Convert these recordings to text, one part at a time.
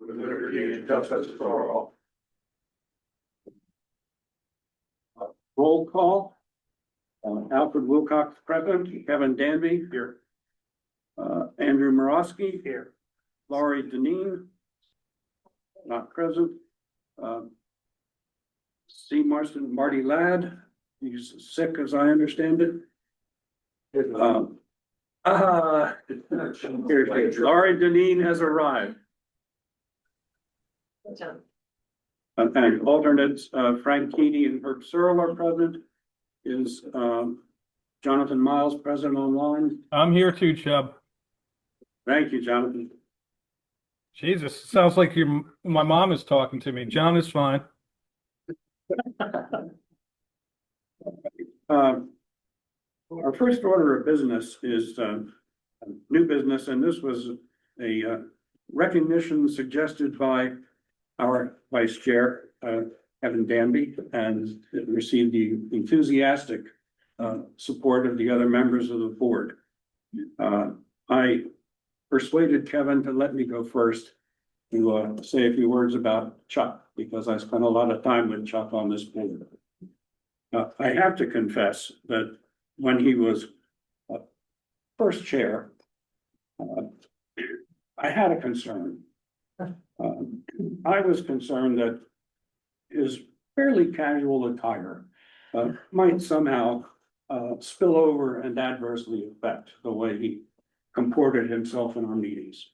with liberty and justice for all. Roll call. Alfred Wilcox present, Kevin Danby here. Andrew Morosky here. Laurie Deneen not present. C. Marston, Marty Ladd, he's sick as I understand it. Here, Laurie Deneen has arrived. And alternates, Frank Keeney and Herb Searle are present. Is Jonathan Miles present online? I'm here too, Chubb. Thank you, Jonathan. Jesus, sounds like my mom is talking to me. John is fine. Our first order of business is new business, and this was a recognition suggested by our vice chair, Kevin Danby, and it received the enthusiastic support of the other members of the board. I persuaded Kevin to let me go first to say a few words about Chuck, because I spent a lot of time with Chuck on this board. I have to confess that when he was first chair, I had a concern. I was concerned that his fairly casual attire might somehow spill over and adversely affect the way he comported himself in our meetings.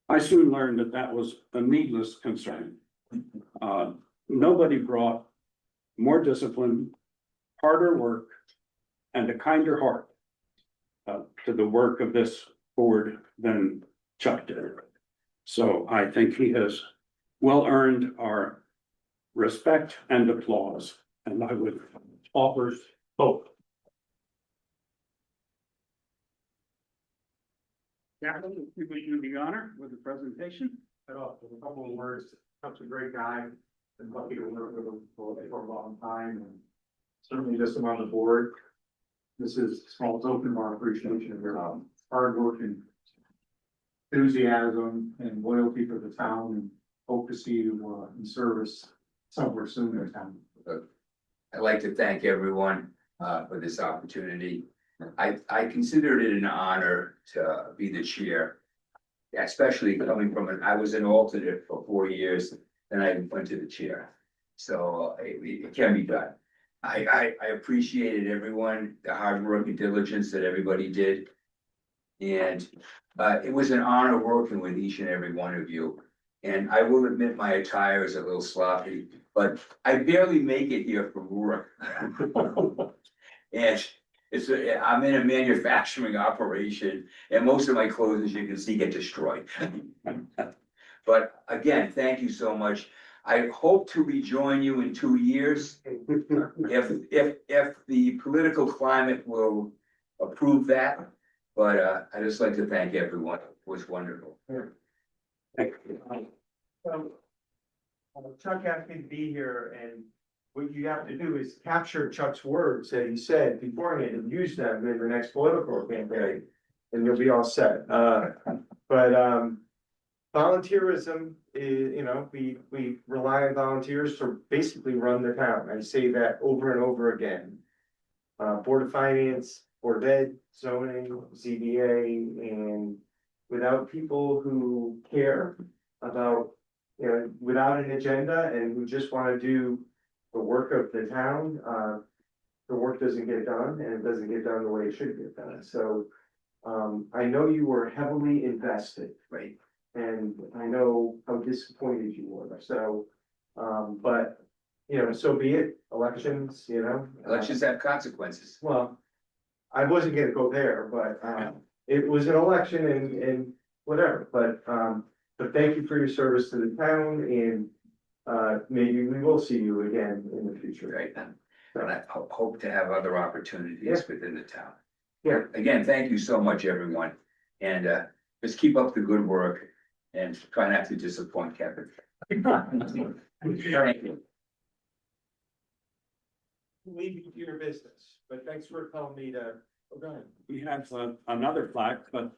I soon learned that that was a needless concern. Nobody brought more discipline, harder work, and a kinder heart to the work of this board than Chuck did. So I think he has well earned our respect and applause, and I would offer both. Captain, if we do the honor with the presentation. A couple of words. Chuck's a great guy. Been lucky to work with him for a long time, and certainly just him on the board. This is small token of our appreciation of your hard work and enthusiasm and loyalty for the town, and hope to see you in service somewhere soon in town. I'd like to thank everyone for this opportunity. I considered it an honor to be the chair, especially coming from I was an alternate for 4 years, then I went to the chair. So it can be done. I appreciated everyone, the hard work and diligence that everybody did. And it was an honor working with each and every one of you. And I will admit my attire is a little sloppy, but I barely make it here for work. And I'm in a manufacturing operation, and most of my clothes, as you can see, get destroyed. But again, thank you so much. I hope to rejoin you in 2 years. If the political climate will approve that, but I just like to thank everyone. It was wonderful. Thank you. Chuck asked me to be here, and what you have to do is capture Chuck's words that he said beforehand and use them in the next political campaign, and you'll be all set. But volunteerism is, we rely on volunteers to basically run the town. I say that over and over again. Board of Finance, Board of Ed, zoning, ZBA, and without people who care about, without an agenda and who just want to do the work of the town, the work doesn't get done, and it doesn't get done the way it should get done. So I know you were heavily invested, Right. and I know how disappointed you were. So, but so be it. Elections, Elections have consequences. well, I wasn't gonna go there, but it was an election and whatever, but thank you for your service to the town, and maybe we will see you again in the future. Right then. And I hope to have other opportunities within the town. Yeah. Again, thank you so much, everyone. And just keep up the good work and try not to disappoint Kevin. Thank you. Leave you to your business, but thanks for telling me to We have another plaque, but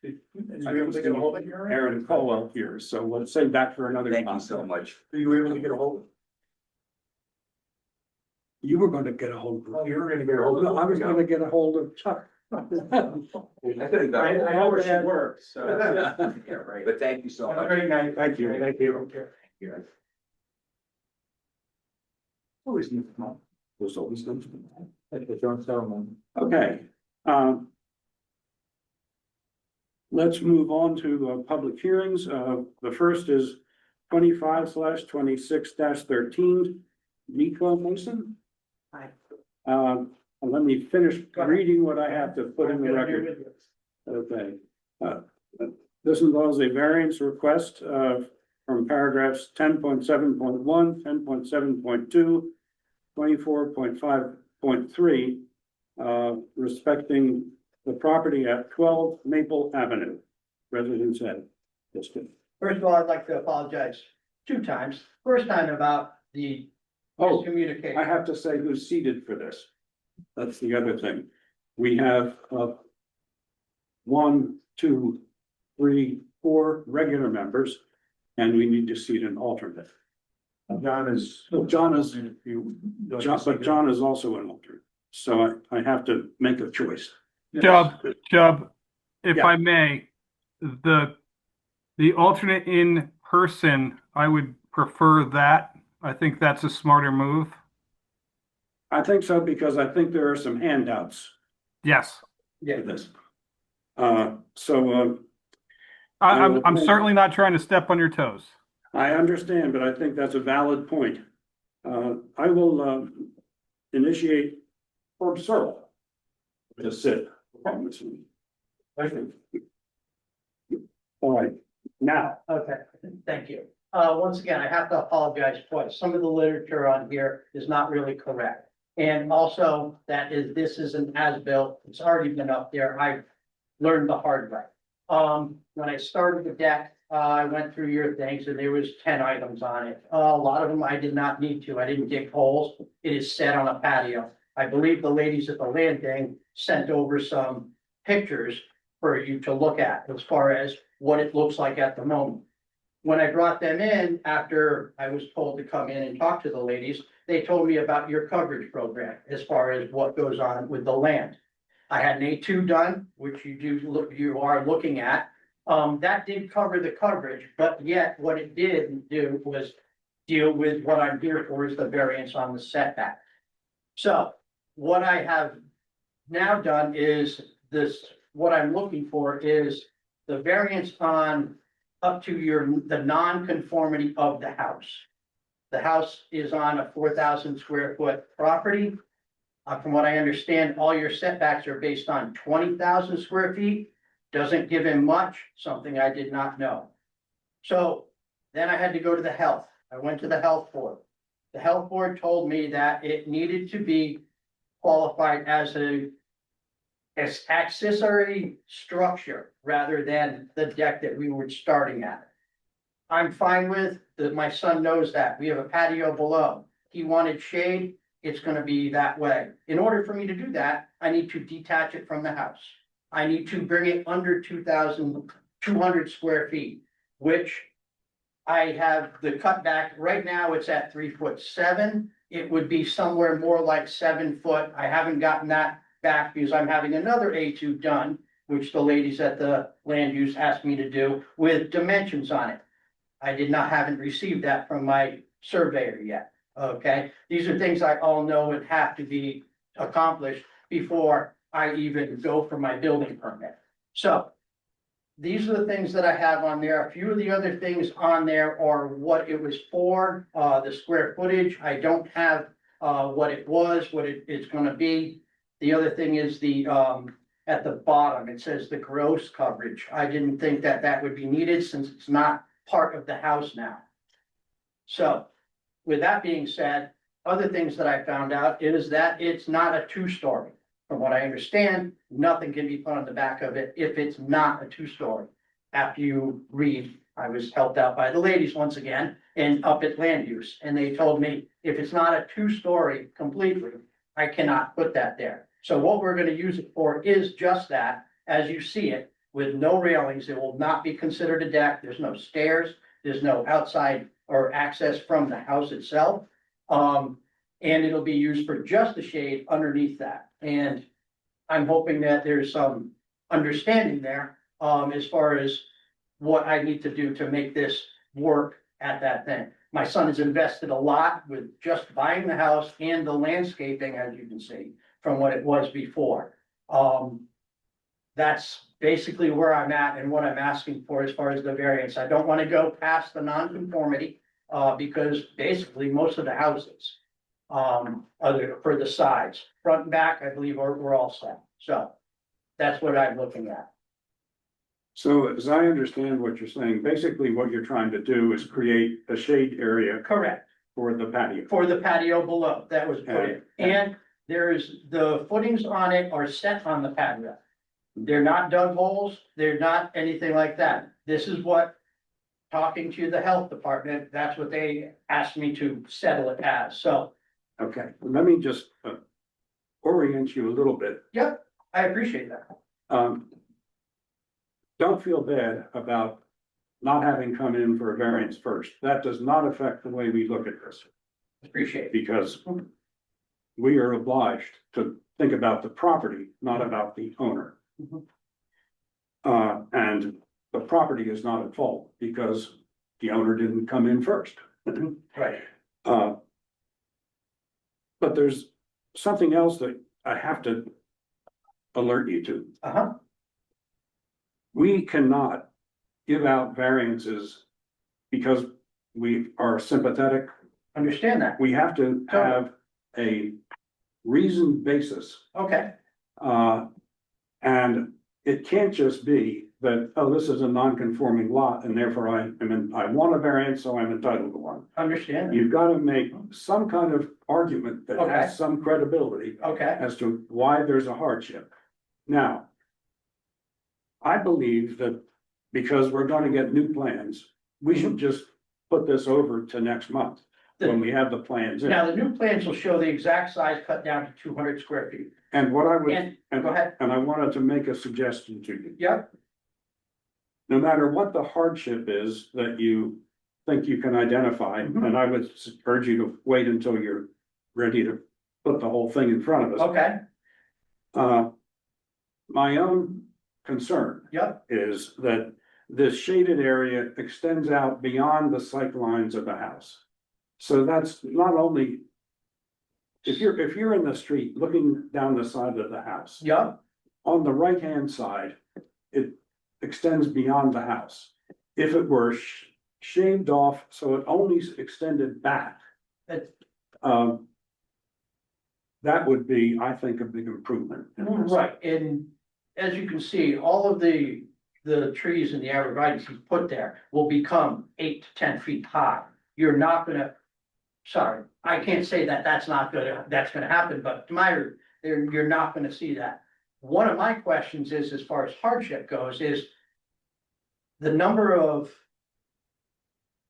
Is I you able was to get a hold of Aaron? Aaron Colwell here, so we'll save that for another Thank you time. so much. Are you able to get a hold? You were going to get a hold of. Oh, you were gonna get a hold of. I was going to get a hold of Chuck. I could have got. I know where she works, so. Yeah, right. But thank you so Have a much. great night. Thank you. Thank you. Who is it? Was always going to. Thank you, John Solomon. Okay. Let's move on to public hearings. The first is 25/26-13. Nico Mason. Hi. Let me finish reading what I have to put in the record. Okay. This involves a variance request from paragraphs 10.7.1, 10.7.2, 24.5.3, respecting the property at 12 Maple Avenue, Residence Ed District. First of all, I'd like to apologize 2 times. First time about the Oh, I miscommunication. have to say who's seated for this. That's the other thing. We have 1, 2, 3, 4 regular members, and we need to seat an alternate. John is. John is, but John is also an alternate, so I have to make a choice. Chubb, if Yeah. I may, the alternate in person, I would prefer that. I think that's a smarter move. I think so, because I think there are some handouts Yes, for this. So I'm certainly not trying to step on your toes. I understand, but I think that's a valid point. I will initiate Herb Searle to sit on this one. All right, now, Okay, thank you. Once again, I have to apologize twice. Some of the literature on here is not really correct. And also this is an as-built, it's already been up there. I learned the hard way. When I started the deck, I went through your things and there was 10 items on it. A lot of them I did not need to. I didn't dig holes. It is set on a patio. I believe the ladies at the landing sent over some pictures for you to look at as far as what it looks like at the moment. When I brought them in, after I was told to come in and talk to the ladies, they told me about your coverage program as far as what goes on with the land. I had an A2 done, which you are looking at. That did cover the coverage, but yet what it did do was deal with what I'm here for, is the variance on the setback. So what I have now done is what I'm looking for is the variance on up to the non-conformity of the house. The house is on a 4,000 square foot property. From what I understand, all your setbacks are based on 20,000 square feet. Doesn't give him much, something I did not know. So then I had to go to the health. I went to the health board. The health board told me that it needed to be qualified as accessory structure rather than the deck that we were starting at. I'm fine with that. My son knows that. We have a patio below. He wanted shade. It's gonna be that way. In order for me to do that, I need to detach it from the house. I need to bring it under 2,200 square feet, which I have the cutback. Right now, it's at 3'7". It would be somewhere more like 7 foot. I haven't gotten that back because I'm having another A2 done, which the ladies at the land use asked me to do with dimensions on it. I haven't received that from my surveyor yet. Okay, these are things I all know would have to be accomplished before I even go for my building permit. So these are the things that I have on there. A few of the other things on there are what it was for, the square footage. I don't have what it was, what it's gonna be. The other thing is at the bottom, it says the gross coverage. I didn't think that would be needed since it's not part of the house now. So with that being said, other things that I found out is that it's not a 2-story. From what I understand, nothing can be put on the back of it if it's not a 2-story. After you read, I was helped out by the ladies once again and up at land use, and they told me if it's not a 2-story completely, I cannot put that there. So what we're gonna use it for is just that, as you see it, with no railings. It will not be considered a deck. There's no stairs, there's no outside or access from the house itself. And it'll be used for just the shade underneath that. And I'm hoping that there's some understanding there, as far as what I need to do to make this work at that thing. My son has invested a lot with just buying the house and the landscaping, as you can see, from what it was before. That's basically where I'm at and what I'm asking for as far as the variance. I don't want to go past the non-conformity, because basically most of the houses, other for the sides, front and back, I believe we're all set. So that's what I'm looking at. So as I understand what you're saying, basically what you're trying to do is create a shade area Correct. for the patio. For the patio below that was put in. And there's, the footings on it are set on the patio. They're not dug holes, they're not anything like that. This is what, talking to the health department, that's what they asked me to settle it as. So, Okay, let me just orient you a little bit. yep, I appreciate that. Don't feel bad about not having come in for a variance first. That does not affect the way we look at this, Appreciate it. because we are obliged to think about the property, not about the owner. Mhm. And the property is not at fault because the owner didn't come in first. Right. But there's something else that I have to alert you to. Uh-huh. We cannot give out variances because we are sympathetic. Understand that. We have to have a reasoned basis. Okay. And it can't just be that, oh, this is a non-conforming lot and therefore I want a variance, so I'm entitled to one. Understand. You've got to make some kind of argument that Okay. has some credibility Okay. as to why there's a hardship. Now, I believe that because we're going to get new plans, we should just put this over to next month when we have the plans in. Now, the new plans will show the exact size cut down to 200 square feet. And what I would, And, go ahead. and I wanted to make a suggestion to you. Yep. No matter what the hardship is that you think you can identify, Mhm. and I would urge you to wait until you're ready to put the whole thing in front of us. Okay. My own concern Yep. is that this shaded area extends out beyond the sight lines of the house. So that's not only, if you're in the street looking down the side of the house, Yep. on the right-hand side, it extends beyond the house. If it were shaved off, so it only extended back, That's that would be, I think, a big improvement. right. And as you can see, all of the trees and the arborvitae he's put there will become 8 to 10 feet high. You're not gonna, sorry, I can't say that that's gonna happen, but you're not gonna see that. One of my questions is, as far as hardship goes, is the number of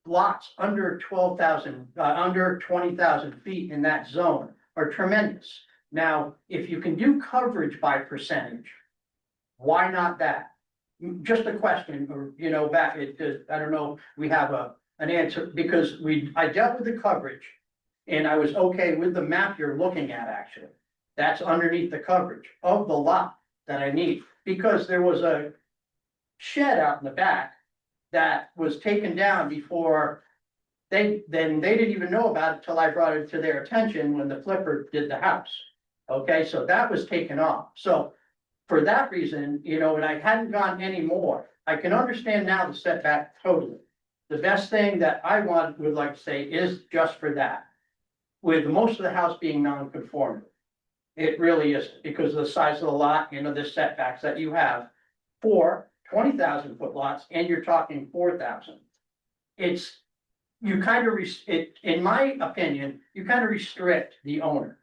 lots under 12,000, under 20,000 feet in that zone are tremendous. Now, if you can do coverage by percentage, why not that? Just a question, or, back, I don't know, we have an answer, because I dealt with the coverage. And I was okay with the map you're looking at, actually. That's underneath the coverage of the lot that I need, because there was a shed out in the back that was taken down before they didn't even know about it till I brought it to their attention when the flipper did the house. Okay, so that was taken off. So for that reason, and I hadn't gone any more, I can understand now the setback totally. The best thing that I would like to say is just for that. With most of the house being non-conforming. It really is, because of the size of the lot, the setbacks that you have for 20,000 foot lots, and you're talking 4,000. It's, you kind of, in my opinion, you kind of restrict the owner.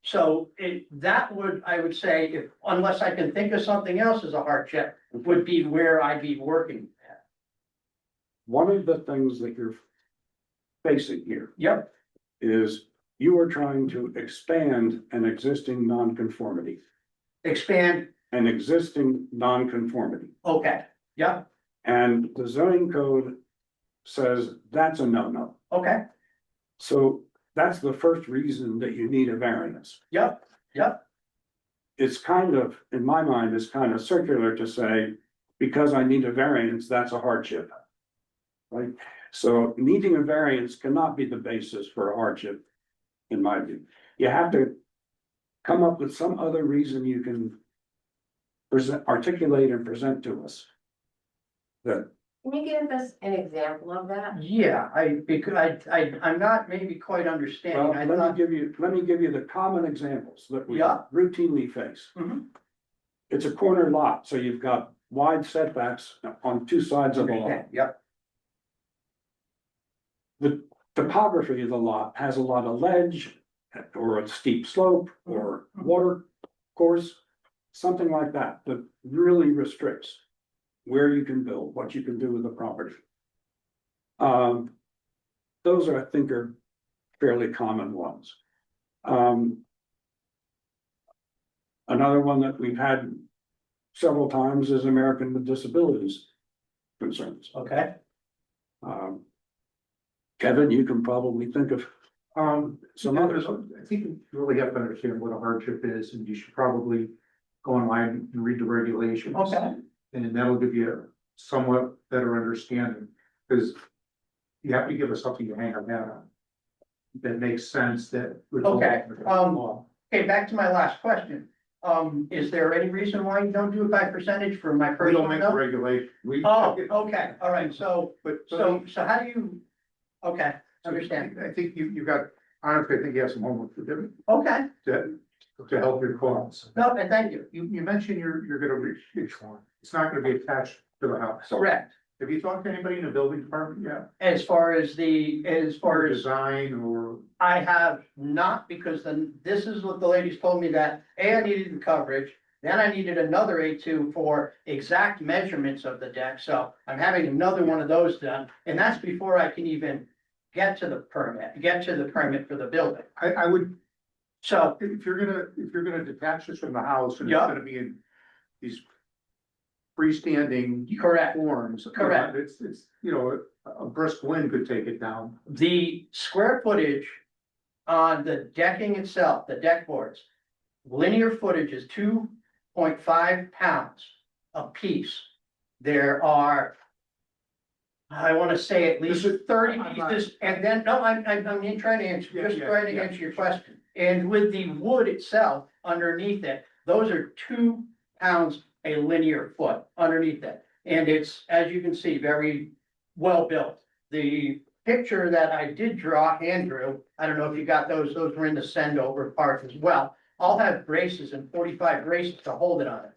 So I would say, unless I can think of something else as a hardship, would be where I'd be working at. One of the things that you're facing here Yep, is You are trying to expand an existing nonconformity, Expand, an existing nonconformity. okay, yep, And the zoning code says that's a no-no. okay, So that's the first reason that you need a variance. yep, yep, It's kind of, in my mind, it's kind of circular to say, because I need a variance, that's a hardship. Right? So needing a variance cannot be the basis for a hardship, in my view. You have to come up with some other reason you can articulate and present to us. That, Can you give us an example of that? yeah, because I'm not maybe quite well, understanding, I let me thought, give you the common examples that we Yeah. routinely face. Mhm. It's a corner lot, so you've got wide setbacks on two sides of the lot. Yep, The topography of the lot has a lot of ledge or a steep slope or water course, something like that, that really restricts where you can build, what you can do with the property. Those are, I think, are fairly common ones. Another one that we've had several times is American with Disabilities concerns. okay, Kevin, you can probably think of some others. I think you really have to understand what a hardship is, and you should probably go online and read the regulations. okay, And that'll give you a somewhat better understanding, because you have to give us something to hang our hat on. That makes sense, that. would go Okay, with the um, law. okay, back to my last question. Is there any reason why you don't do it by percentage for my We personal don't make a note? regulation, we. Oh, okay, all right, so But. how do you, okay, understand, I think you got, honestly, I think you have some homework to do, okay, to help your cause. no, and thank you, You mentioned you're gonna reach each one, it's not gonna be attached to the house. correct. Have you talked to anybody in the building department yet? As far as Or design or? I have not, because then this is what the ladies told me that, I needed the coverage. Then I needed another A2 for exact measurements of the deck, so I'm having another one of those done, and that's before I can even get to the permit for the building. I would, So, if you're gonna detach this from the house and it's Yeah. gonna be in these freestanding correct, forms. Correct. It's, you know, a brisk wind could take it down. the square footage on the decking itself, the deck boards, linear footage is 2.5 pounds a piece. There are, I want to say at least This is- 30 I'm not- pieces, and then, no, I'm trying to answer, Yeah, just yeah, trying to yeah. answer your question. And with the wood itself underneath it, those are 2 pounds a linear foot underneath it. And it's, as you can see, very well built. The picture that I did draw, hand drew, I don't know if you got those were in the send over part as well. I'll have braces and 45 braces to hold it on it.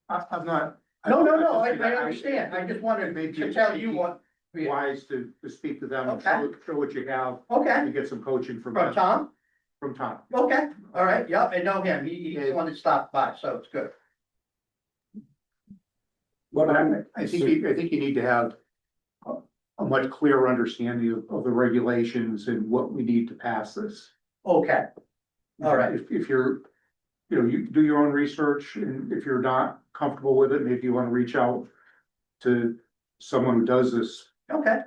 I'm not. No, I understand. I just wanted to tell you what. Wise to speak to them and Okay. show what you have, Okay, and get some coaching from from them, Tom? from Tom. Okay, all right, yep, and know him. He's the one that stopped by, so it's good. What I'm, I think you need to have a much clearer understanding of the regulations and what we need to pass this. Okay, all right. If you're, you know, you do your own research, and if you're not comfortable with it, maybe you wanna reach out to someone who does this. Okay.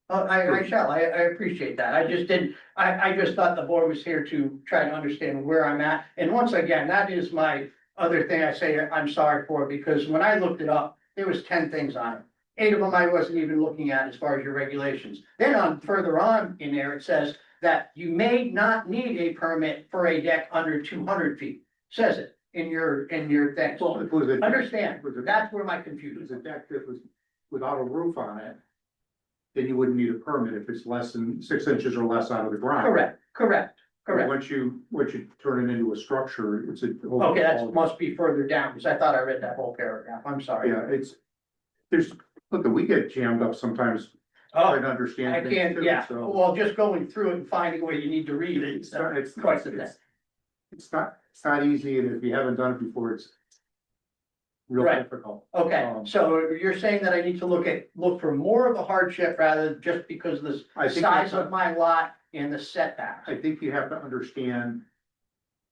I shall, I appreciate that. I just didn't, I just thought the board was here to try to understand where I'm at. And once again, that is my other thing I say I'm sorry for, because when I looked it up, there was 10 things on it. 8 of them I wasn't even looking at as far as your regulations. Then further on in there, it says that you may not need a permit for a deck under 200 feet. Says it in your things. Well, if it was a. Understand, if it was a- that's where my If it confusion was is. a deck that was without a roof on it, then you wouldn't need a permit if it's less than 6 inches or less out of the ground. Correct. But Once you turn it into a structure, it's a. whole- Okay, that must be further down, because I thought I read that whole paragraph. I'm sorry. Yeah, look, we get jammed up sometimes Oh, trying to understand. I things can't, too, yeah, so well, just going through it and finding where you need to read it. It's not, it's, Twice a it's, day. it's not easy, and if you haven't done it before, real Right. difficult. Okay, so you're saying that I need to look for more of a hardship rather than just because of the I think size that's- of my lot and the setbacks? I think you have to understand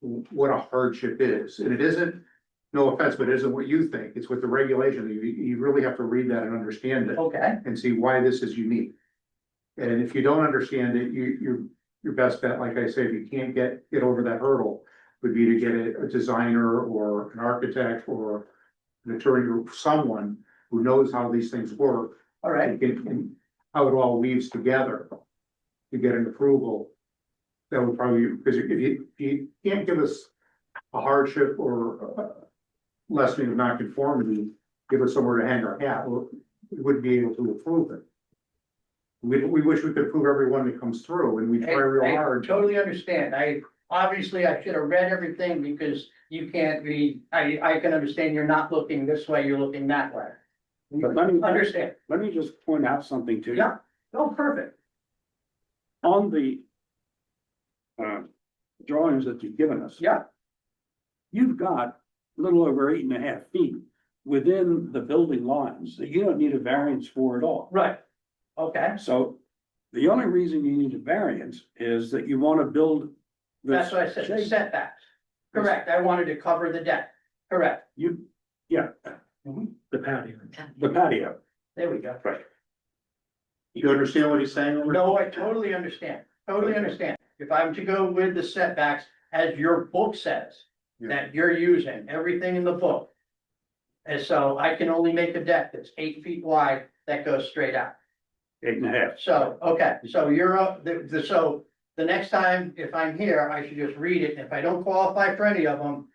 what a hardship is, and it isn't, no offense, but it isn't what you think, it's what the regulation, you really have to read that and understand it Okay, and see why this is unique. And if you don't understand it, your best bet, like I say, if you can't get over that hurdle, would be to get a designer or an architect or an attorney or someone who knows how these things work. all right, And how it all weaves together to get an approval. That would probably, because if you can't give us a hardship or lessening of nonconformity, give us somewhere to hang our hat, we wouldn't be able to approve it. We wish we could approve everyone that comes through, and we try real I hard. totally understand. Obviously, I should have read everything because you can't be, I can understand you're not looking this way, you're looking that way. But let me Understand? just point out something to you. Yeah. Oh, perfect. On the drawings that you've given us. Yeah. You've got a little over 8.5 feet within the building lines that you don't need a variance for at all. Right. Okay, So the only reason you need a variance is that you want to build. that's this what I said, shape. setbacks. Correct, I wanted to cover the deck. Correct. Yeah, The patio. the patio, There we go. right. You understand what he's saying? Albert? No, I totally understand, totally understand. If I'm to go with the setbacks, as your book says, Yeah. that you're using, everything in the book. And so I can only make a deck that's 8 feet wide that goes straight out. 8.5. So, okay, so you're up, so the next time, if I'm here, I should just read it. If I don't qualify for any of them,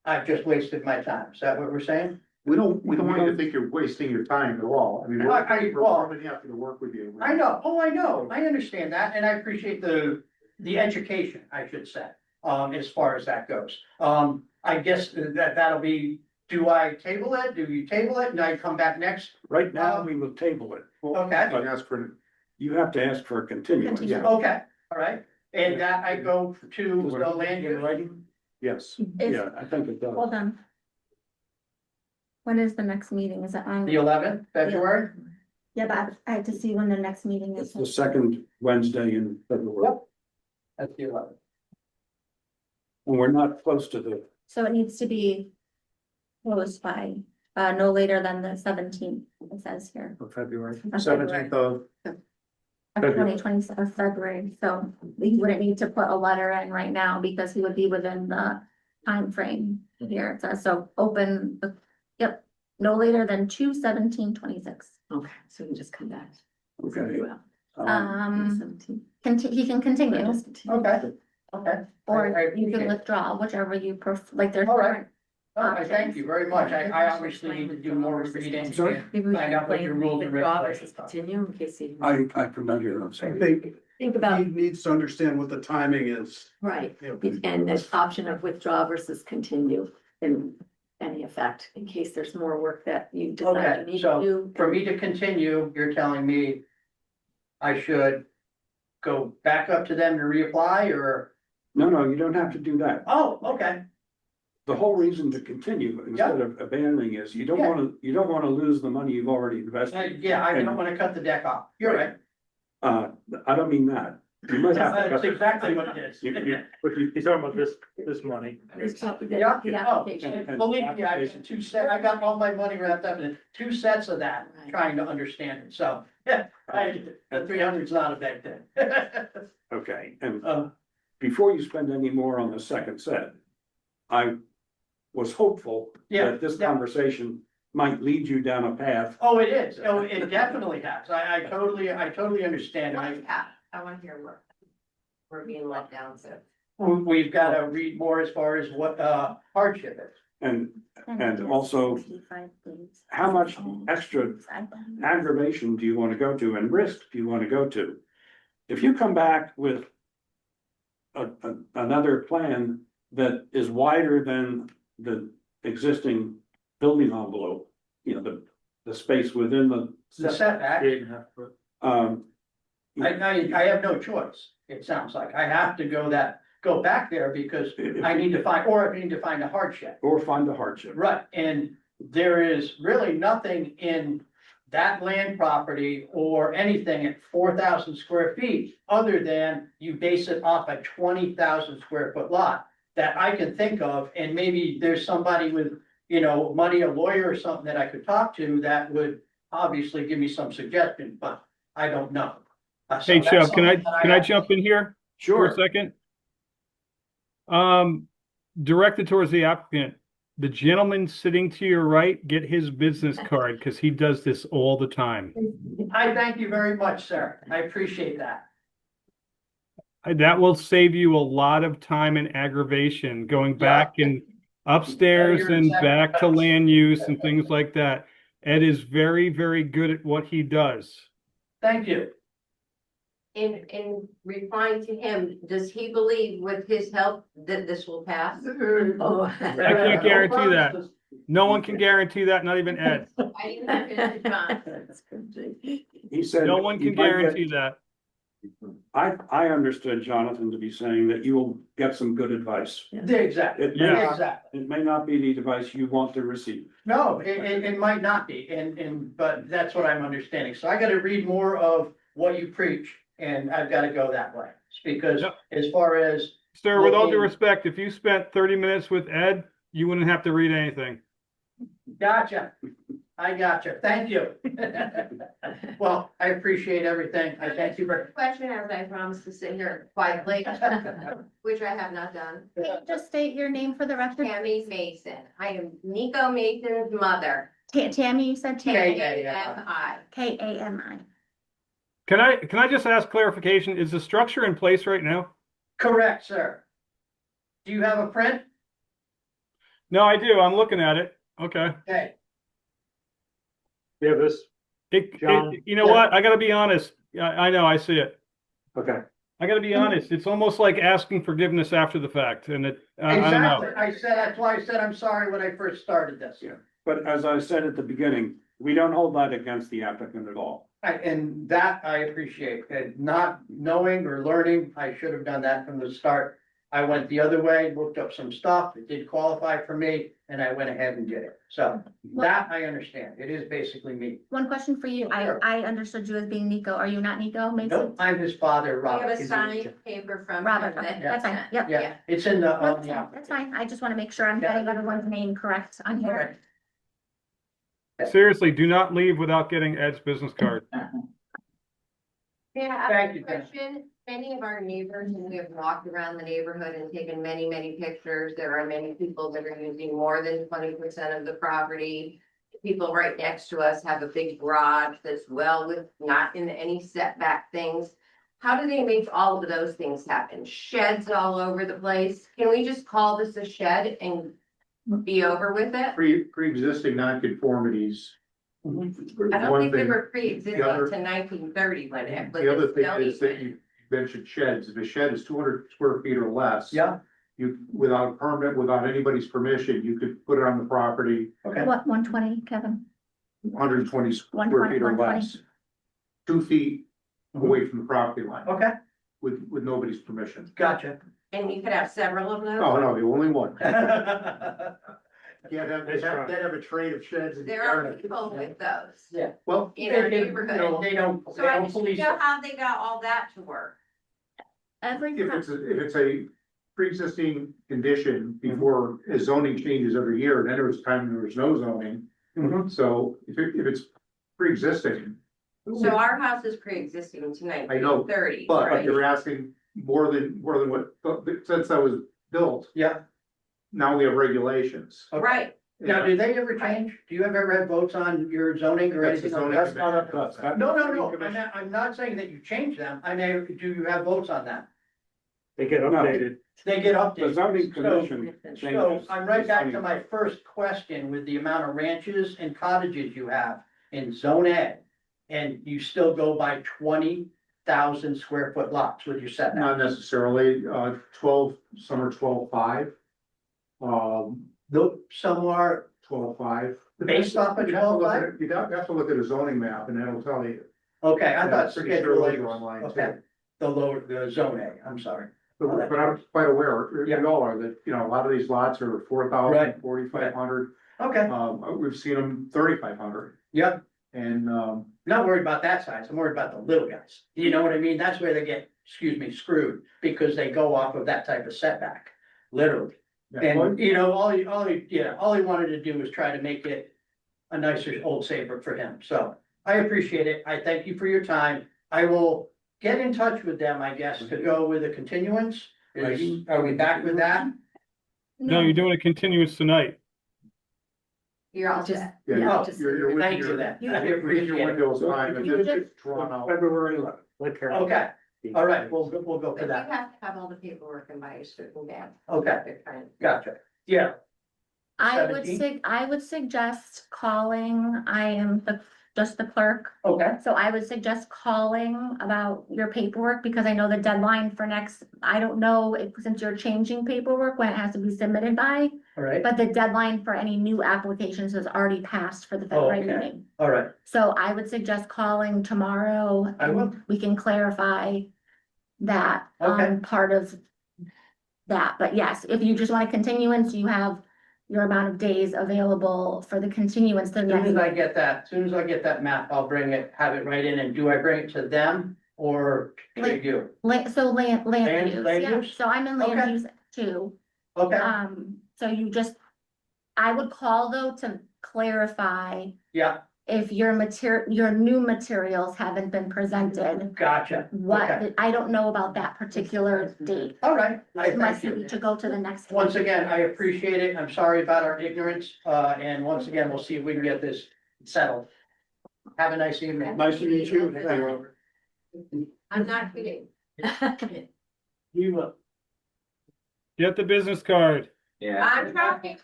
I've just wasted my time. Is that what we're saying? We don't want you to think you're wasting your time at all. I mean, we're well- more than happy to work with you. I know, oh, I know, I understand that, and I appreciate the education, I should say, as far as that goes. I guess that'll be, do I table it? Do you table it? And I come back next? Right now, we will table it. Okay, I ask for, You have to ask for a continuance. Yeah. okay, all right. And that I go to the land In use? writing? yes, Yeah, I think it does. Hold on. When is the next meeting? Is it on? The 11th, February? Yeah, but I have to see when the next meeting It's is. the second Wednesday in February. Yep. That's the 11th. And we're not close to the, So it needs to be closed by, no later than the 17th, it says here. of February. of 17th of, February. Of 2020 of February, so we wouldn't need to put a letter in right now because he would be within the time frame here. It says, so open, yep, no later than 2/17/26. Okay, so we can just come back. Okay. Um, He can continue, Okay, okay. or I you appreciate can it. withdraw, whichever you prefer, like there's. All right. different Oh, I thank you very much. I obviously need to do more reading and Sorry? find out what your rules and Withdraw versus regulations are. continue in case you. I could not hear what I'm I saying. think Think about, he needs to understand what the timing is. right, You know, and the option of withdraw versus continue in any effect, in case there's more work that you decide you Okay, need to so do. for me to continue, you're telling me I should go back up to them to reapply or, No, you don't have to do that. oh, okay, The whole reason to continue instead of abandoning is you don't Yeah. want to lose the money you've already invested. yeah, I don't wanna cut the deck off. You're right. I don't mean that. You might have to That's cut the- exactly what it is. But he's talking about this money. It's not the Yeah, the oh, application. believe me, I got I got all my money wrapped up in 2 sets of that, Right. trying to understand it, so, yeah, the 300 is not a bad thing. Okay, and Um, before you spend any more on the second set, I was hopeful Yeah, that this yeah. conversation might lead you down a path. Oh, it is, oh, it definitely has, I totally understand, I wanna hear what we're being let down, so. we've gotta read more as far as what, hardship is. And also, 45 days. how much extra aggravation do you want to go to and risk do you want to go to? If you come back with another plan that is wider than the existing building envelope, you know, the space within the, The setback, um, I have no choice, it sounds like, I have to go back there because I need to find, or I need to find a hardship. or find a hardship. Right, and there is really nothing in that land property or anything at 4,000 square feet, other than you base it off a 20,000 square foot lot that I can think of, and maybe there's somebody with, you know, money, a lawyer or something that I could talk to that would obviously give me some suggestion, but I don't know. So Hey, that's Chuck, can I, something that can I have- jump in here for a Sure. second? Directed towards the applicant, the gentleman sitting to your right, get his business card, because he does this all the time. I thank you very much, sir. I appreciate that. That will save you a lot of time and aggravation going back and upstairs You're and exactly back to right. land use and things like that. Ed is very, very good at what he does. Thank you. In replying to him, does he believe with his help that this will pass? Oh. I can't guarantee that. No one can guarantee that, not even Ed. I didn't finish, John. That's crazy. He said. No one you can might get- guarantee that. I understood Jonathan to be saying that you will get some good advice. Exactly, It may not, exactly. it may not be the advice you want to receive. No, it might not be, but that's what I'm understanding. So I gotta read more of what you preach, and I've gotta go that way. Because Yep. as far as, Sir, with all due Looking- respect, if you spent 30 minutes with Ed, you wouldn't have to read anything. gotcha, I gotcha, thank you. Well, I appreciate everything. I thank you very. Question, as I promised to sit here quietly, which I have not done. Can you just state your name for the record? Tammy Mason. I am Nico Mason's mother. Tammy, you said Okay. K-A-M-I. K-A-M-I. Can I just ask clarification? Is the structure in place right now? Correct, sir. Do you have a print? No, I do. I'm looking at it. Okay. Okay, Yeah, this, John? You know what? I gotta be honest. I know, I see it. okay. I gotta be honest. It's almost like asking forgiveness after the fact, and I don't exactly. know. That's why I said I'm sorry when I first started this. Yeah. But as I said at the beginning, we don't hold that against the applicant at all. And that I appreciate, and not knowing or learning, I should have done that from the start. I went the other way, looked up some stuff, it did qualify for me, and I went ahead and did it. So that I understand, it is basically me. One question for you. Sure. I understood you as being Nico. Are you not Nico Mason? Nope, I'm his father, We Robert. have a signed paper from him Robert, that okay, that's fine. does Yep. that. Yeah, it's in the, No, that's fine. I just want to make sure I'm getting everyone's name correct on here. Seriously, do not leave without getting Ed's business card. Yeah, I Thank have you, a Ken. question. Many of our neighbors, and we have walked around the neighborhood and taken many, many pictures. There are many people that are using more than 20% of the property. People right next to us have a big garage that's well with, not in any setback things. How do they make all of those things happen? Sheds all over the place? Can we just call this a shed and be over with it? Pre-existing nonconformities. I don't One think they thing. were pre-existing The other- to 1930 when it was. The other thing zoning. is that you mentioned sheds. If a shed is 200 square feet or less. Yeah, You, without a permit, without anybody's permission, you could put it on the property, okay, What, 120, Kevin? 120 square 120, feet or 120. less. 2 feet away from the property line okay, with nobody's permission. gotcha. And you could have several of those? Oh, no, the only one. Yeah, They have a trade of sheds. in the There are yard. people with those Yeah. Well, in our They neighborhood. they don't So I just police don't know it. how they got all that to work. Every, if it's a pre-existing condition before zoning changes every year, then there was time there was no zoning. Mhm. So if it's pre-existing, So our house is pre-existing to I know, 1930, but right? you're asking more than what, since that was built, Yeah, now we have regulations. Right, now, do they ever change? Do you ever have votes on your zoning or That's the anything? like zoning that? That's not up to us. That- No, I'm not saying that you change them. I mean, do you have votes on that? They get updated. They get updated. The zoning So- commission So changes. I'm right back to the my first question with the amount of ranches and cottages you have in zone A. And you still go by 20,000 square foot lots with your setback. Not necessarily, 12, some are 12.5. Though some are 12.5. Based off of 12.5? You'd have to look at a zoning map and that'll tell you. Okay, I Yeah, thought pretty sure schedule those A are was, online, okay, too. the zone A, I'm sorry. But I'm quite aware, we Yeah. all are, that, you know, a lot of these lots are 4,000, Right. 4,500. Okay, We've seen them 3,500 yep, and, not worried about that size, I'm worried about the little guys. You know what I mean? That's where they get, excuse me, screwed, because they go off of that type of setback, literally. yeah, well, And, you know, all he wanted to do was try to make it a nicer old Saybrook for him, so I appreciate it, I thank you for your time. I will get in touch with them, I guess, to go with a continuance. Are we back with that? No, you're doing a continuance tonight. You're all Just- set. yeah, Yeah, your- just- your- Thank you your- then. You- I Your appreciate it. window's fine, but You it's just- drawn out. February 11th. Okay, all right, we'll go But for you that, have to have all the paperwork in by a certain day. okay, gotcha, yeah. I would suggest calling, I am just the clerk. Okay, So I would suggest calling about your paperwork, because I know the deadline for next, I don't know if, since you're changing paperwork, when it has to be submitted by. all right, But the deadline for any new applications has already passed for the February Okay. meeting. all right, So I would suggest calling tomorrow I will. and we can clarify that, Okay. part of that. But yes, if you just want a continuance, you have your amount of days available for the continuance. The As soon as next, I get that, as soon as I get that map, I'll bring it, have it right in, and do I bring it to them or to Like- you? so land Land- use, land yeah. use? So I'm in land Okay. use too. Okay, So you just, I would call though to clarify yeah, if your new materials haven't been presented. gotcha. Okay. What, I don't know about that particular date. All right, I thank Unless you you. need to go to the next. Once one. again, I appreciate it. I'm sorry about our ignorance, and once again, we'll see if we can get this settled. Have a nice evening. Nice to meet you. Thank you. I'm not kidding. You will. Get the business card. Yeah. I'm trying.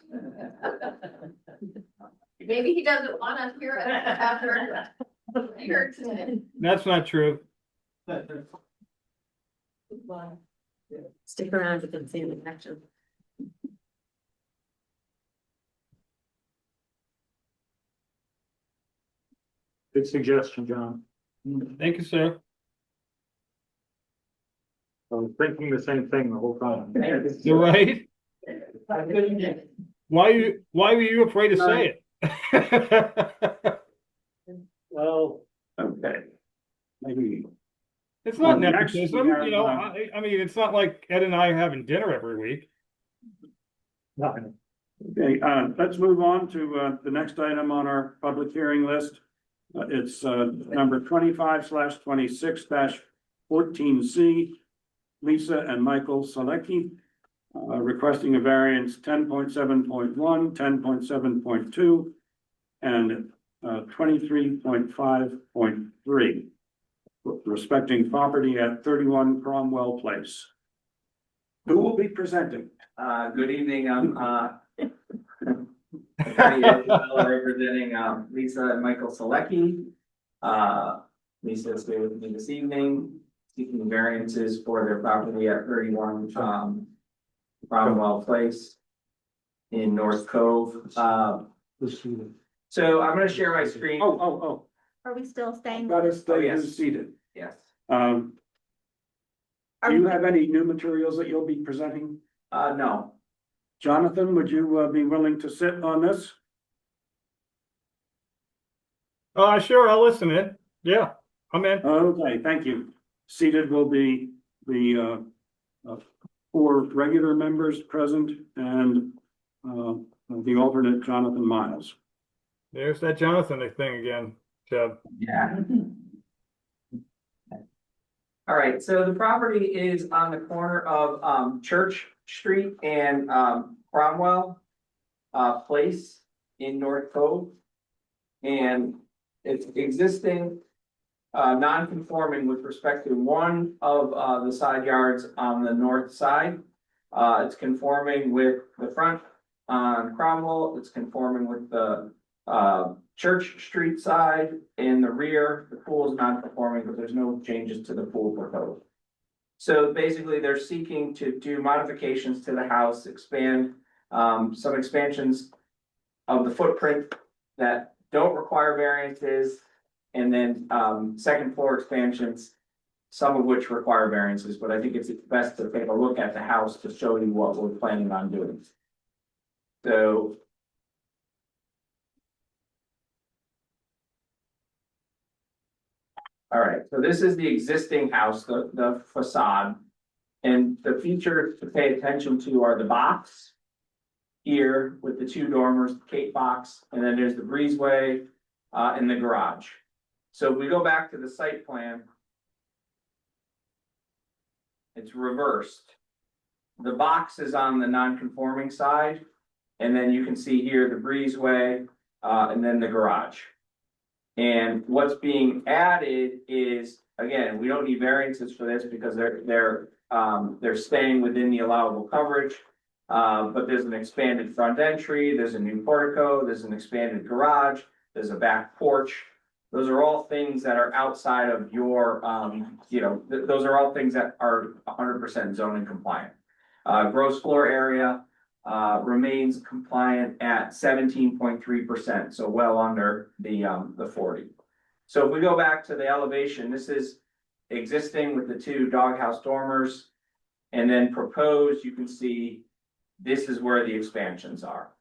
Maybe he doesn't want us here after. Here today. That's not true. Stick around if it's in action. Good suggestion, John. Thank you, sir. I was thinking the same thing the whole time. You're right. Have a good evening. Why were you afraid to say it? Well, Okay. Maybe. It's not Well, next nepotism, we have, you know, I mean, it's not like Ed and I are having dinner every week. Nothing. Okay, let's move on to, the next item on our public hearing list. It's, number 25/26-14C. Lisa and Michael Selecki, requesting a variance 10.7.1, 10.7.2, and 23.5.3. Respecting property at 31 Cromwell Place. Who will be presenting? Good evening, I'm, Attorney Ed Bell, representing, Lisa and Michael Selecki. Lisa is here with me this evening, seeking variances for their property at 31, Cromwell Place in North Cove. So I'm gonna share my screen. Oh, Are we still staying? got to stay yes. seated. Yes, Do you have any new materials that you'll be presenting? no, Jonathan, would you be willing to sit on this? Sure, I'll listen in. Yeah, I'm in. Okay, thank you. Seated will be the 4 regular members present and the alternate Jonathan Miles. There's that Jonathan thing again, Chad. yeah. All right, so the property is on the corner of Church Street and Cromwell Place in North Cove. And it's existing non-conforming with respect to one of the side yards on the north side. It's conforming with the front on Cromwell, it's conforming with the Church Street side. In the rear, the pool is non-conforming, but there's no changes to the pool proposed. So basically, they're seeking to do modifications to the house, expand some expansions of the footprint that don't require variances, and then second floor expansions, some of which require variances, but I think it's best to take a look at the house to show you what we're planning on doing. So All right, so this is the existing house, the facade. And the features to pay attention to are the box. Here with the two dormers, the Cape box, and then there's the breezeway, and the garage. So if we go back to the site plan. It's reversed. The box is on the non-conforming side. And then you can see here the breezeway, and then the garage. And what's being added is, again, we don't need variances for this because they're staying within the allowable coverage. But there's an expanded front entry, there's a new portico, there's an expanded garage, there's a back porch. Those are all things that are outside of your, those are all things that are 100% zoning compliant. Gross floor area, remains compliant at 17.3%, so well under the 40. So if we go back to the elevation, this is existing with the two doghouse dormers. And then proposed, you can see this is where the expansions are.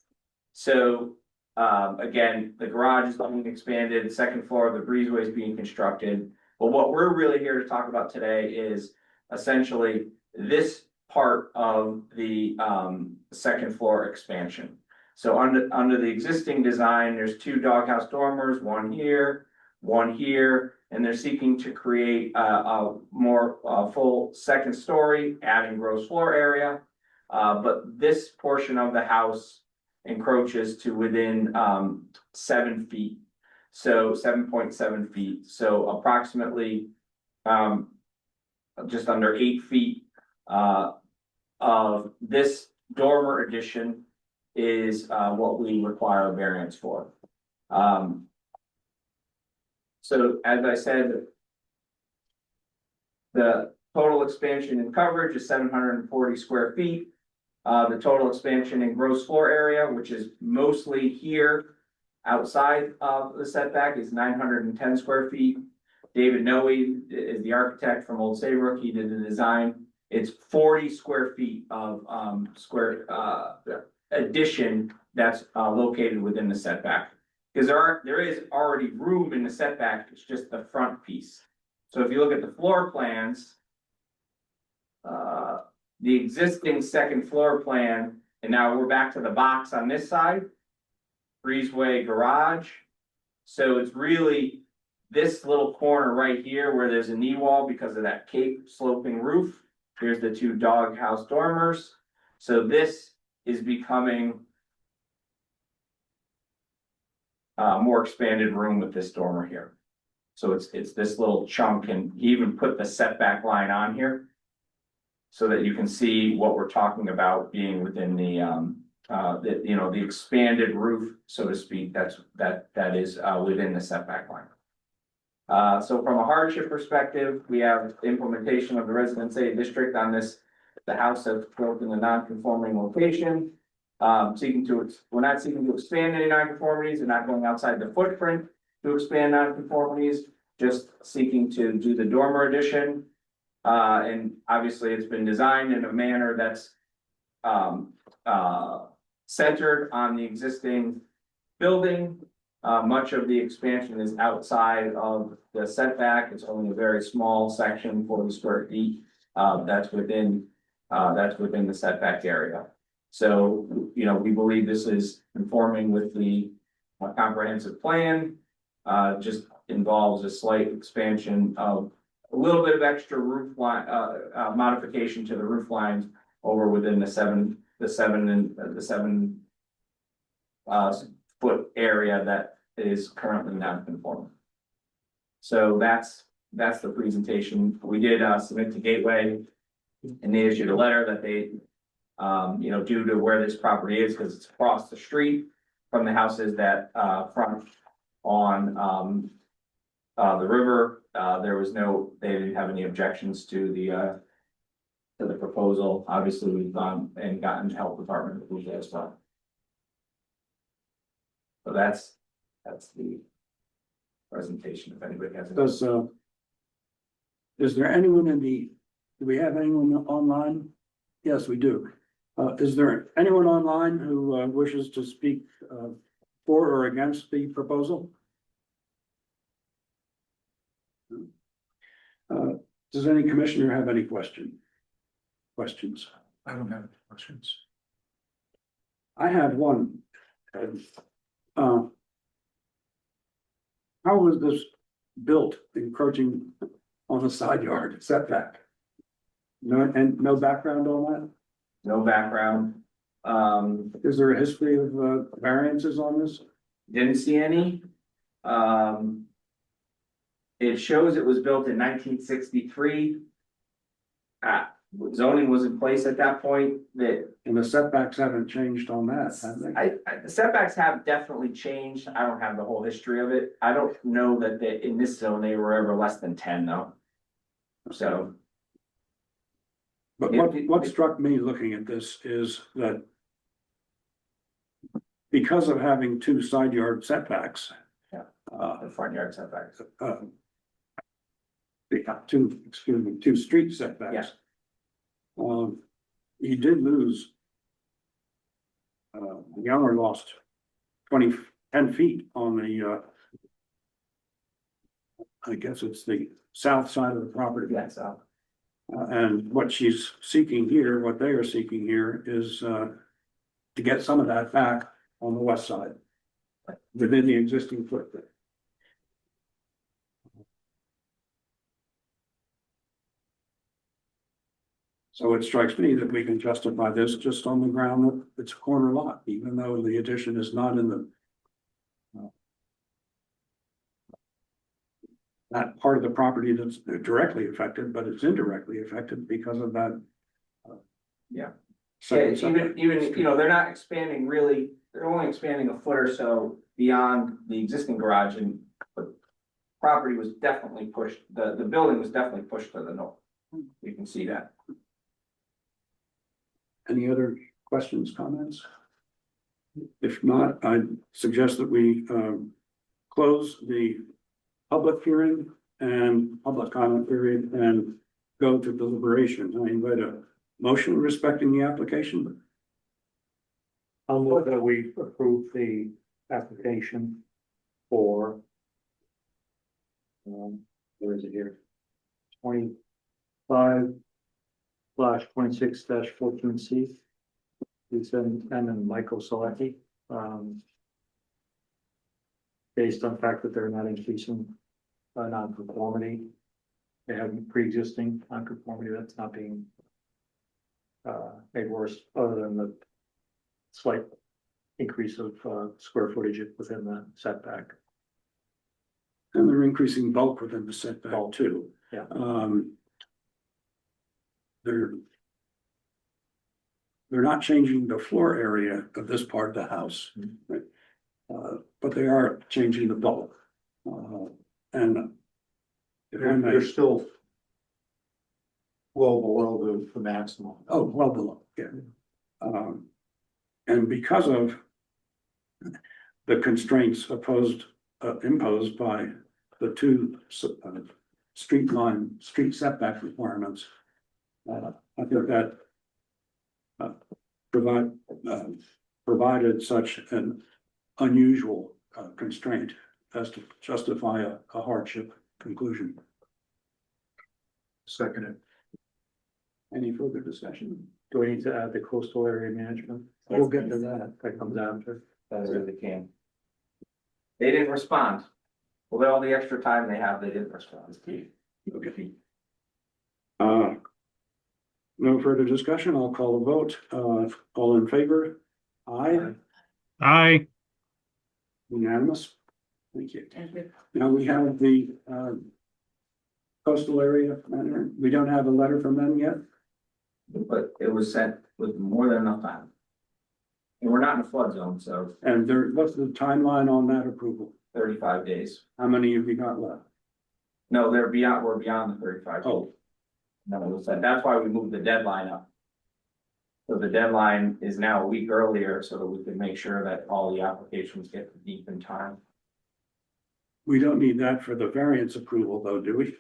So again, the garage is being expanded, the second floor of the breezeway is being constructed. But what we're really here to talk about today is essentially this part of the second floor expansion. So under the existing design, there's two doghouse dormers, one here, and they're seeking to create a more full second story, adding gross floor area. But this portion of the house encroaches to within 7 feet. So 7.7 feet. So approximately just under 8 feet of this dormer addition is what we require a variance for. So as I said, the total expansion in coverage is 740 square feet. The total expansion in gross floor area, which is mostly here outside of the setback, is 910 square feet. David Noe is the architect from Old Saybrook. He did the design. It's 40 square feet of addition that's located within the setback. Because there is already room in the setback, it's just the front piece. So if you look at the floor plans, the existing second floor plan, and now we're back to the box on this side, breezeway garage. So it's really this little corner right here where there's a knee wall because of that cape sloping roof. Here's the two doghouse dormers. So this is becoming more expanded room with this dormer here. So it's this little chunk, and he even put the setback line on here so that you can see what we're talking about being within the expanded roof, so to speak, that is within the setback line. So from a hardship perspective, we have implementation of the residence A district on this. The house that's built in a non-conforming location. We're not seeking to expand any non-conformities. We're not going outside the footprint to expand non-conformities, just seeking to do the dormer addition. And obviously it's been designed in a manner that's centered on the existing building. Much of the expansion is outside of the setback. It's only a very small section, 40 square feet, that's within the setback area. So, we believe this is conforming with the comprehensive plan. Just involves a slight expansion of a little bit of extra roof line, modification to the roof lines over within the seven foot area that is currently non-conforming. So that's the presentation. We did submit to Gateway, and they issued a letter that they, due to where this property is, because it's across the street from the houses that front on the river, they didn't have any objections to the proposal. Obviously, we've gone and gotten health department approval as well. So that's the presentation. If anybody has any. Is there anyone do we have anyone online? Yes, we do. Is there anyone online who wishes to speak for or against the proposal? Does any commissioner have any questions? I don't have any questions. I have one. Uh, How was this built encroaching on the side yard setback? No background on that? No background. Is there a history of variances on this? Didn't see any. It shows it was built in 1963. Zoning was in place at that point that And the setbacks haven't changed on that, have they? the setbacks have definitely changed. I don't have the whole history of it. I don't know that in this zone, they were ever less than 10 though. So, But what struck me looking at this is that because of having two side yard setbacks. Yeah. Uh, the front yard setbacks. two street setbacks. Yeah. He did lose. The owner lost 10 feet on the, I guess it's the south side of the property. Yeah, so. And what she's seeking here, what they are seeking here is, to get some of that back on the west side. Within the existing footprint. So it strikes me that we can justify this just on the ground that it's a corner lot, even though the addition is not in the. Not part of the property that's directly affected, but it's indirectly affected because of that. Yeah. second Yeah, even, setback. you know, they're not expanding really, they're only expanding a foot or so beyond the existing garage and. The property was definitely pushed, the building was definitely pushed to the north. You can see that. Any other questions, comments? If not, I suggest that we close the public hearing and public comment period and go to deliberation. I invite a motion respecting the application. I'll move that we approve the application for. Where is it here? 25/26/14C. It's and then Michael Selecki. Based on the fact that they're not increasing non-conformity. They have pre-existing non-conformity that's not being made worse, other than the slight increase of square footage within the setback. And they're increasing bulk within the setback Bulk. too. Yeah. They're not changing the floor area of this part of the house. Right? But they are changing the bulk. And if I may, They're still well below the maximum. oh, well below, yeah. And because of the constraints imposed by the two street setback requirements, I think that provided such an unusual constraint as to justify a hardship conclusion. Second. Any further discussion? Do we need to add the coastal area management? We'll get to that. That comes after. That's where they came. They didn't respond. With all the extra time they have, they didn't respond. Okay. No further discussion. I'll call a vote. All in favor? Aye. Aye. Unanimous. Thank you. Now we have the coastal area manager. We don't have a letter from them yet. But it was sent with more than enough time. And we're not in a flood zone, so And what's the timeline on that approval? 35 days. How many have you got left? No, we're beyond the 35 days. Oh. No, it was, that's why we moved the deadline up. So the deadline is now a week earlier so that we can make sure that all the applications get deep in time. We don't need that for the variance approval though, do we?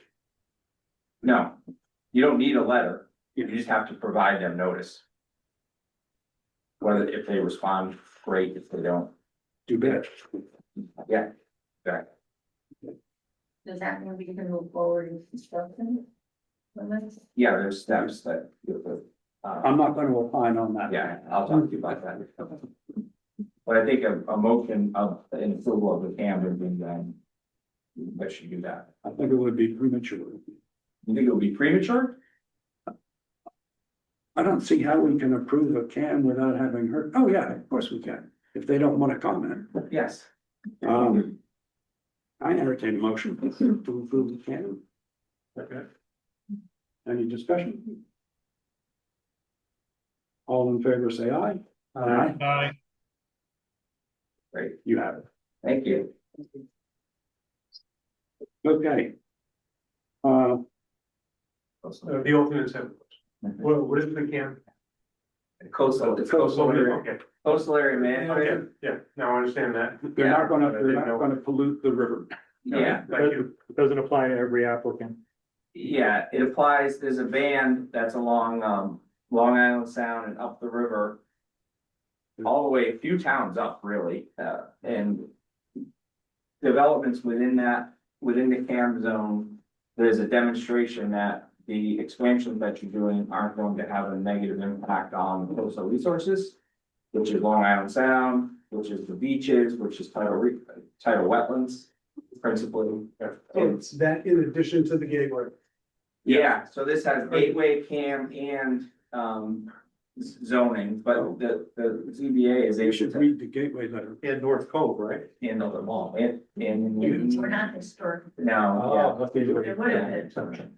No, you don't need a letter. Yeah. You just have to provide them notice. Whether if they respond, great. If they don't, Too bad. yeah, right. Does that mean we can move forward in construction? Yeah, there's steps that. I'm not gonna opine on that. Yeah, I'll talk to you about that. But I think a motion of an approval of the CAM would be then. That should do that. I think it would be premature. You think it would be premature? I don't see how we can approve a CAM without having heard, oh yeah, of course we can, if they don't want to comment. Yes. I entertain a motion to approve the CAM. Okay. Any discussion? All in favor, say aye. Aye. Great, You have it. thank you. Okay. The alternate template. What is the CAM? Coastal, it's coastal area, Okay, coastal area management. yeah, now I understand that. They're not gonna pollute the river. Yeah, Thank you. It doesn't apply to every applicant. yeah, it applies, there's a band that's along, Long Island Sound and up the river. All the way, a few towns up really, and. Developments within the CAM zone, there's a demonstration that the expansions that you're doing aren't going to have a negative impact on coastal resources. Which is Long Island Sound, which is the beaches, which is tidal wetlands, principally. It's that in addition to the gateway. Yeah, so this has gateway, CAM, and, zoning, but the ZBA is They able should to read the gateway letter. And North Cove, right? handle them all, and. We're not historic. No, must be. It would have been.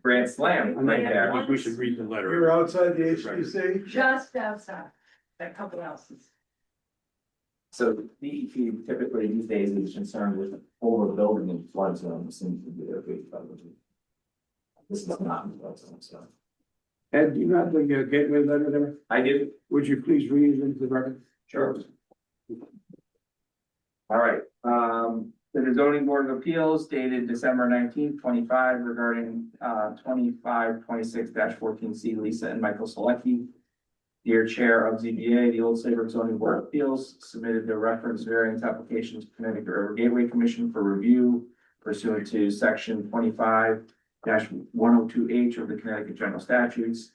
Grand Slam, right I there. think we should read the We letter. were outside the HDC. Just outside, a couple houses. So DEP typically these days is concerned with overbuilding in flood zones seems to be a big problem. This is not in flood zone, so. Ed, do you have the gateway letter there? I do, Would you please read it into the record? sure. All right, to the zoning board of appeals dated December 19th, 25 regarding 2526-14C Lisa and Michael Selecki. Dear Chair of ZBA, the Old Saybrook Zoning Board of Appeals submitted the reference variance application to Connecticut River Gateway Commission for review pursuant to section 25-102H of the Connecticut General Statutes.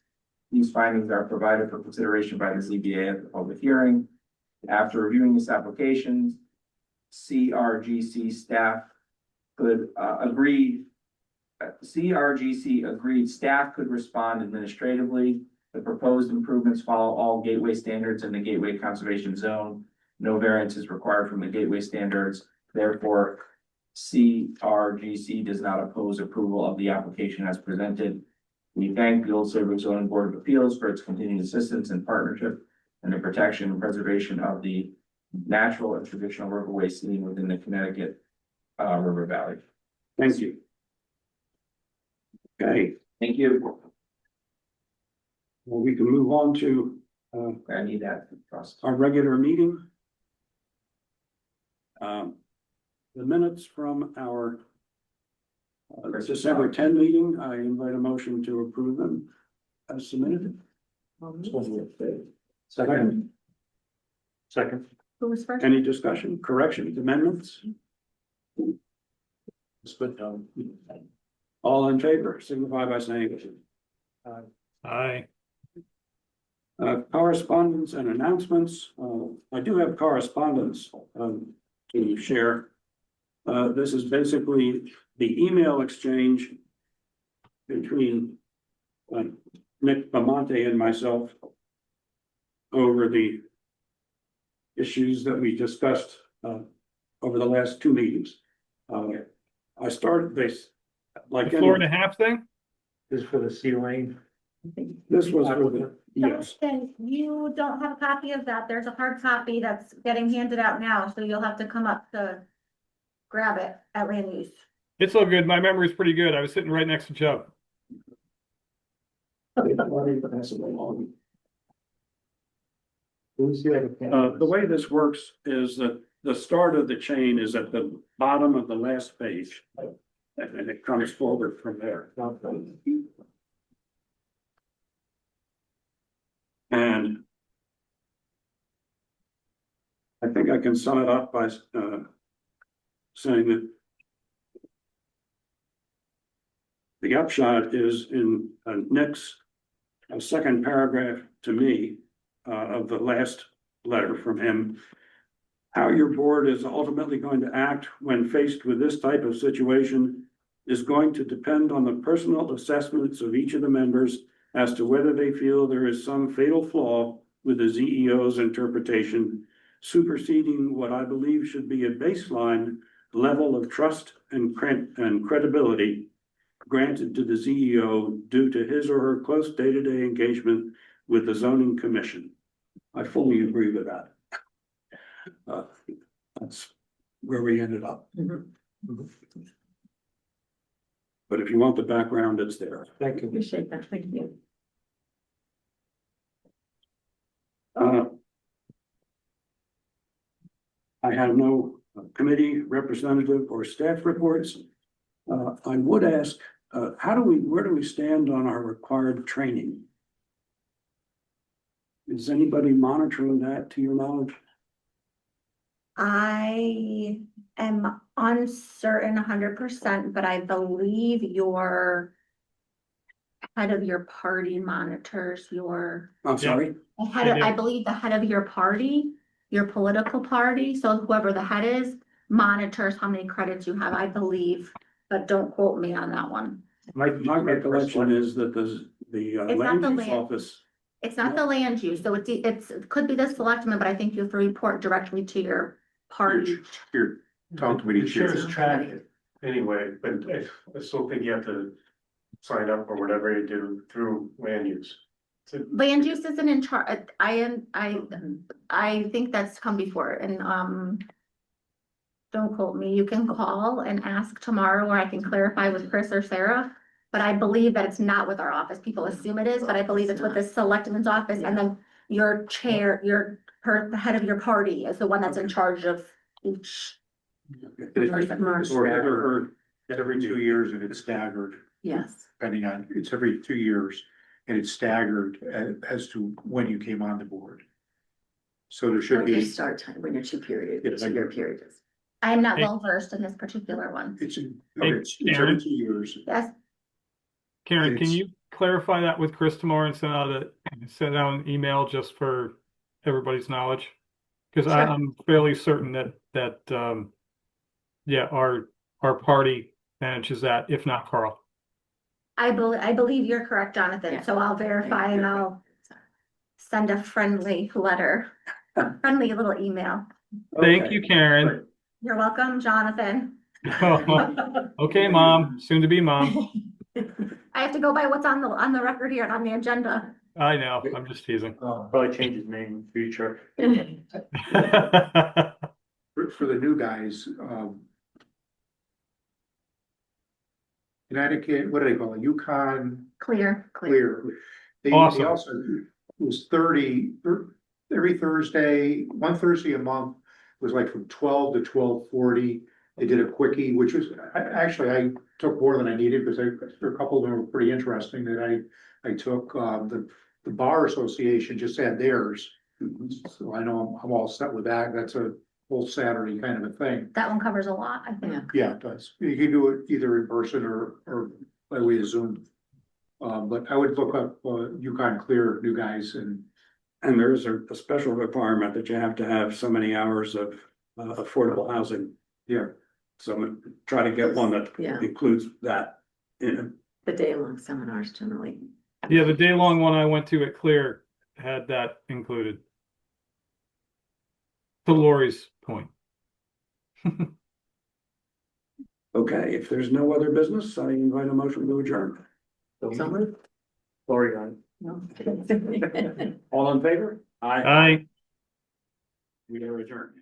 These findings are provided for consideration by the ZBA at the public hearing. After reviewing this application, CRGC staff could CRGC agreed staff could respond administratively. The proposed improvements follow all gateway standards in the Gateway Conservation Zone. No variance is required from the gateway standards. Therefore, CRGC does not oppose approval of the application as presented. We thank the Old Saybrook Zoning Board of Appeals for its continued assistance and partnership and the protection and preservation of the natural and traditional riverways seen within the Connecticut River Valley. Thank you. Okay, Thank you. well, we can move on to I need that process. our regular meeting. The minutes from our December 10 meeting, I invite a motion to approve them as submitted. Second. Second. Who was first? Any discussion, corrections, amendments? It's good, done. All in favor, signify by saying Aye. correspondence and announcements. I do have correspondence to share. This is basically the email exchange between Nick Bamonte and myself over the issues that we discussed over the last two meetings. I started this like The floor and a half thing? This is for the C lane. this was for the, yes, Then you don't have a copy of that. There's a hard copy that's getting handed out now, so you'll have to come up to grab it at Randy's. It's all good. My memory's pretty good. I was sitting right next to Joe. the way this works is that the start of the chain is at the bottom of the last page. And it comes forward from there. And I think I can sum it up by saying that The upshot is in Nick's second paragraph to me of the last letter from him. How your board is ultimately going to act when faced with this type of situation is going to depend on the personal assessments of each of the members as to whether they feel there is some fatal flaw with the ZEO's interpretation, superseding what I believe should be a baseline level of trust and credibility granted to the ZEO due to his or her close day-to-day engagement with the zoning commission. I fully agree with that. That's where we ended up. But if you want the background, it's there. Thank you. Appreciate that, thank you. I have no committee representative or staff reports. I would ask, where do we stand on our required training? Is anybody monitoring that to your knowledge? I am uncertain 100%, but I believe your head of your party monitors your, I'm sorry? I believe the head of your party, your political party, so whoever the head is, monitors how many credits you have, I believe, but don't quote me on that one. My recollection is that the It's not land the use land. office, It's not the land use, so it could be the selectmen, but I think you have to report directly to your party. Your town committee It chair. shares track it anyway, but I still think you have to sign up or whatever you do through land use. Land use isn't in charge, I think that's come before, and, don't quote me, you can call and ask tomorrow, or I can clarify with Chris or Sarah. But I believe that it's not with our office, people assume it is, but I believe it's with the selectmen's office, and then your chair, the head of your party is the one that's in charge of each. Or heard every 2 years and it's staggered, Yes. depending on, it's every 2 years. And it's staggered as to when you came on the board. So there should When your be, start time, when your two-year Yes, I get it. period is. I am not Hey. well versed in this particular one. it's Karen. every 2 years. Yes, Karen, can It's- you clarify that with Chris tomorrow and send out an email just for everybody's knowledge? Because Sure. I'm fairly certain that yeah, our party manages that, if not Carl. I believe you're correct, Jonathan, Yeah. so I'll verify and I'll send a friendly letter, a friendly little email. Thank Okay. you, Karen. You're welcome, Jonathan. Okay, mom, soon to be mom. I have to go by what's on the record here and on the agenda. I know, I'm just teasing. Probably change his name in the future. For the new guys, Connecticut, what do they call it, Yukon Clear. Clear. They Awesome. also, it was every Thursday, one Thursday a month, was like from 12 to 12:40. They did a quickie, which was, I took more than I needed, because a couple of them were pretty interesting that I took, the Bar Association just had theirs. So I know I'm all set with that, that's a whole Saturday kind of a thing. That one covers a lot, I think. Yeah. Yeah, it does. You can do it either in person or by way of Zoom. But I would look up Yukon Clear new guys and And there's a special requirement that you have to have so many hours of affordable housing. yeah, So try to get one that Yeah. includes that in it. The day-long seminars generally. Yeah, the day-long one I went to at Clear had that included. To Lori's point. Okay, if there's no other business, I invite a motion to adjourn. Someone? Lori on it. No. All in favor? Aye. We are adjourned.